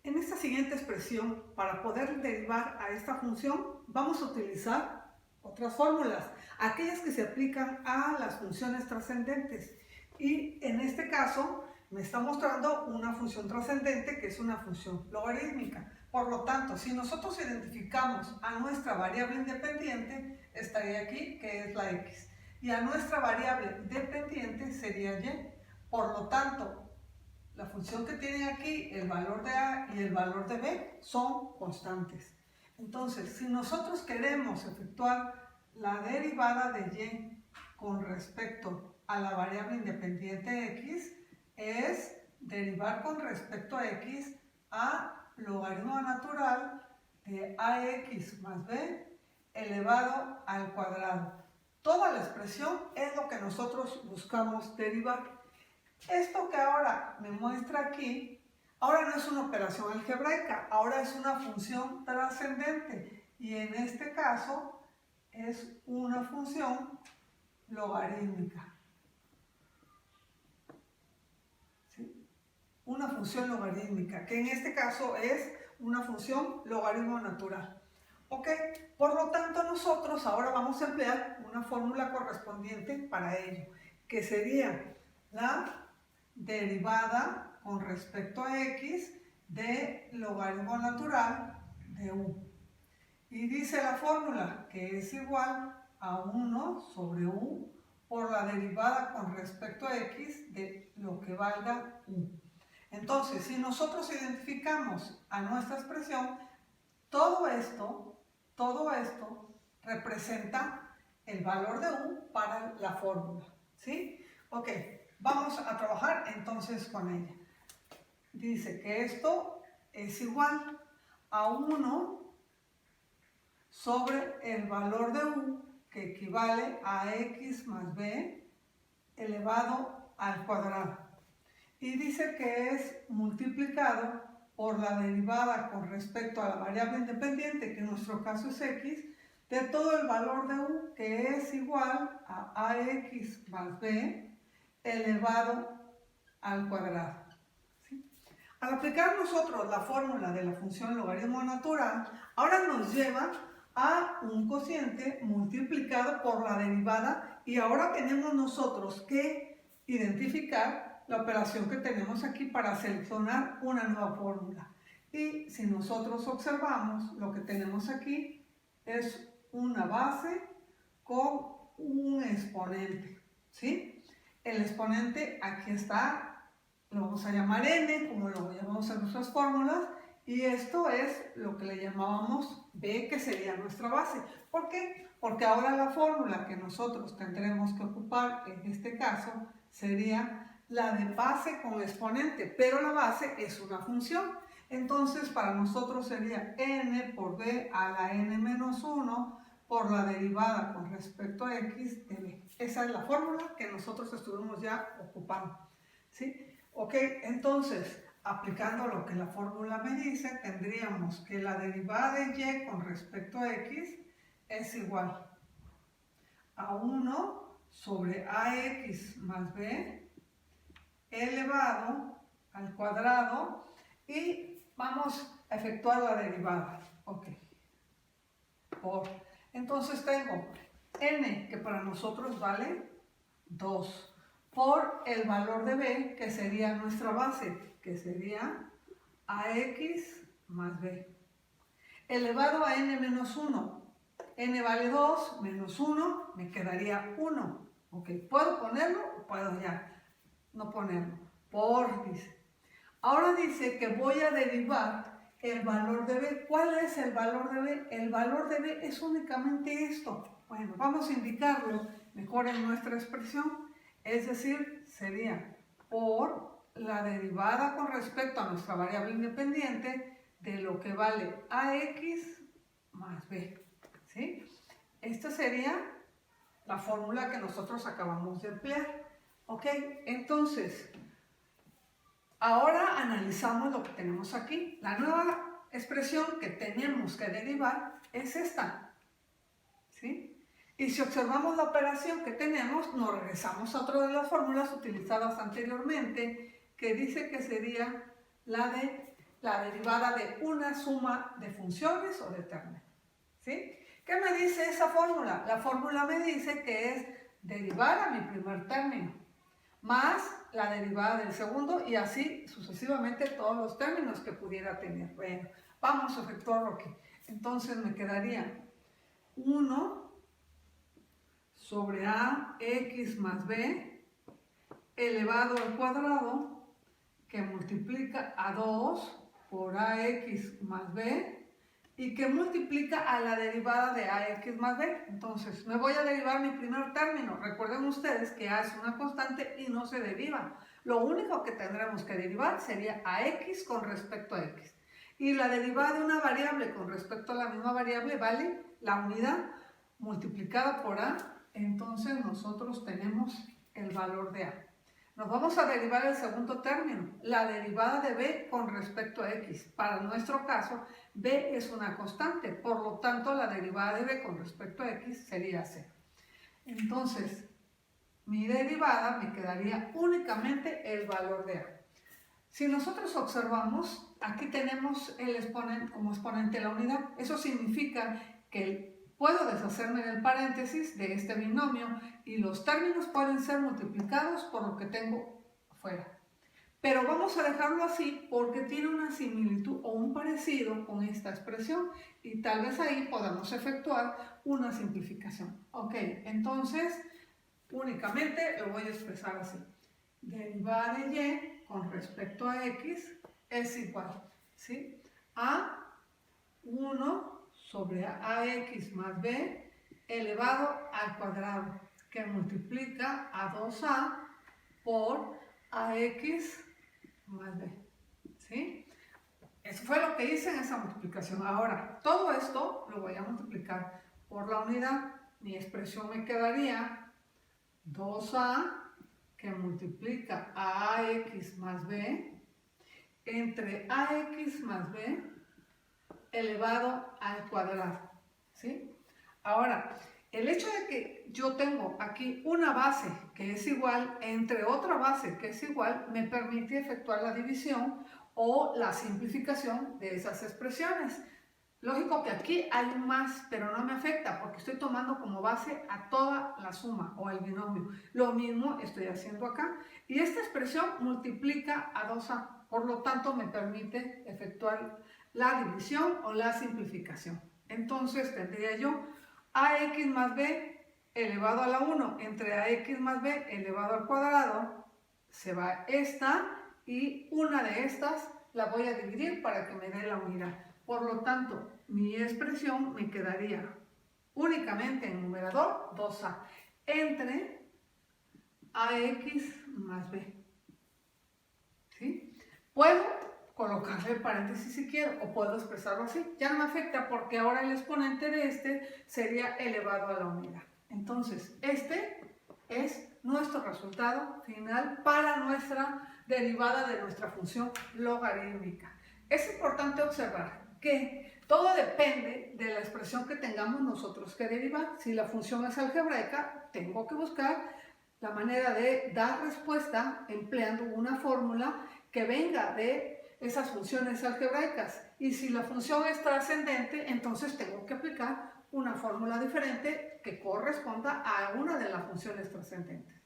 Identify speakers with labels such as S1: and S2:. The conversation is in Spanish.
S1: En esta siguiente expresión, para poder derivar a esta función, vamos a utilizar otras fórmulas, aquellas que se aplican a las funciones trascendentes. Y en este caso, me está mostrando una función trascendente que es una función logarítmica. Por lo tanto, si nosotros identificamos a nuestra variable independiente, estaría aquí, que es la x. Y a nuestra variable dependiente sería y. Por lo tanto, la función que tiene aquí, el valor de a y el valor de b, son constantes. Entonces, si nosotros queremos efectuar la derivada de y con respecto a la variable independiente x, es derivar con respecto a x a logaritmo natural de ax más b elevado al cuadrado. Toda la expresión es lo que nosotros buscamos derivar. Esto que ahora me muestra aquí, ahora no es una operación algebraica, ahora es una función trascendente. Y en este caso es una función logarítmica. ¿Sí? Una función logarítmica, que en este caso es una función logaritmo natural. ¿Ok? Por lo tanto, nosotros ahora vamos a emplear una fórmula correspondiente para ello, que sería la derivada con respecto a x de logaritmo natural de u. Y dice la fórmula que es igual a 1 sobre u por la derivada con respecto a x de lo que valga u. Entonces, si nosotros identificamos a nuestra expresión, todo esto representa el valor de u para la fórmula, ¿sí? Ok, vamos a trabajar entonces con ella. Dice que esto es igual a 1 sobre el valor de u, que equivale a x más b elevado al cuadrado. Y dice que es multiplicado por la derivada con respecto a la variable independiente, que en nuestro caso es x, de todo el valor de u, que es igual a ax más b elevado al cuadrado. ¿Sí? Al aplicar nosotros la fórmula de la función logaritmo natural, ahora nos lleva a un cociente multiplicado por la derivada, y ahora tenemos nosotros que identificar la operación que tenemos aquí para seleccionar una nueva fórmula. Y si nosotros observamos, lo que tenemos aquí es una base con un exponente, ¿sí? El exponente aquí está, lo vamos a llamar n, como lo llamamos en nuestras fórmulas, y esto es lo que le llamábamos b, que sería nuestra base. ¿Por qué? Porque ahora la fórmula que nosotros tendremos que ocupar en este caso sería la de base con exponente, pero la base es una función. Entonces, para nosotros sería n por b a la n menos 1 por la derivada con respecto a x de b. Esa es la fórmula que nosotros estuvimos ya ocupando, ¿sí? Ok, entonces, aplicando lo que la fórmula me dice, tendríamos que la derivada de y con respecto a x es igual a 1 sobre ax más b elevado al cuadrado, y vamos a efectuar la derivada. Ok. Entonces tengo n, que para nosotros vale 2, por el valor de b, que sería nuestra base, que sería ax más b, elevado a n menos 1. N vale 2, menos 1, me quedaría 1. Ok, ¿puedo ponerlo o puedo ya no ponerlo? Dice. Ahora dice que voy a derivar el valor de b. ¿Cuál es el valor de b? El valor de b es únicamente esto. Bueno, vamos a indicarlo mejor en nuestra expresión. Es decir, sería por la derivada con respecto a nuestra variable independiente de lo que vale ax más b. ¿Sí? Esta sería la fórmula que nosotros acabamos de emplear. ¿Ok? Entonces, ahora analizamos lo que tenemos aquí. La nueva expresión que tenemos que derivar es esta, ¿sí? Y si observamos la operación que tenemos, nos regresamos a otra de las fórmulas utilizadas anteriormente, que dice que sería la la derivada de una suma de funciones o de términos. ¿Sí? ¿Qué me dice esa fórmula? La fórmula me dice que es derivar a mi primer término más la derivada del segundo y así sucesivamente todos los términos que pudiera tener. Bueno, vamos a efectuarlo aquí. Entonces me quedaría 1 sobre ax más b elevado al cuadrado que multiplica a 2 por ax más b y que multiplica a la derivada de ax más b. Entonces, me voy a derivar mi primer término. Recuerden ustedes que a es una constante y no se deriva. Lo único que tendremos que derivar sería ax con respecto a x. Y la derivada de una variable con respecto a la misma variable vale la unidad multiplicada por a. Entonces, nosotros tenemos el valor de a. Nos vamos a derivar el segundo término, la derivada de b con respecto a x. Para nuestro caso, b es una constante, por lo tanto la derivada de b con respecto a x sería 0. Entonces, mi derivada me quedaría únicamente el valor de a. Si nosotros observamos, aquí tenemos el exponente, como exponente la unidad. Eso significa que puedo deshacerme del paréntesis de este binomio y los términos pueden ser multiplicados por lo que tengo afuera. Pero vamos a dejarlo así porque tiene una similitud o un parecido con esta expresión y tal vez ahí podamos efectuar una simplificación. Ok, entonces únicamente lo voy a expresar así. Derivada de y con respecto a x es igual, ¿sí?, a 1 sobre ax más b elevado al cuadrado, que multiplica a 2a por ax más b, ¿sí? Eso fue lo que hice en esa multiplicación. Ahora, todo esto lo voy a multiplicar por la unidad. Mi expresión me quedaría 2a que multiplica a ax más b entre ax más b elevado al cuadrado, ¿sí? Ahora, el hecho de que yo tengo aquí una base que es igual entre otra base que es igual, me permite efectuar la división o la simplificación de esas expresiones. Lógico que aquí hay un más, pero no me afecta porque estoy tomando como base a toda la suma o el binomio. Lo mismo estoy haciendo acá. Y esta expresión multiplica a 2a, por lo tanto me permite efectuar la división o la simplificación. Entonces tendría yo ax más b elevado a la 1 entre ax más b elevado al cuadrado, se va esta y una de estas la voy a dividir para que me dé la unidad. Por lo tanto, mi expresión me quedaría únicamente en numerador 2a entre ax más b. ¿Sí? Puedo colocarle el paréntesis si quiero o puedo expresarlo así. Ya no me afecta porque ahora el exponente de este sería elevado a la unidad. Entonces, este es nuestro resultado final para nuestra derivada de nuestra función logarítmica. Es importante observar que todo depende de la expresión que tengamos nosotros que derivar. Si la función es algebraica, tengo que buscar la manera de dar respuesta empleando una fórmula que venga de esas funciones algebraicas. Y si la función es trascendente, entonces tengo que aplicar una fórmula diferente que corresponda a una de las funciones trascendentes.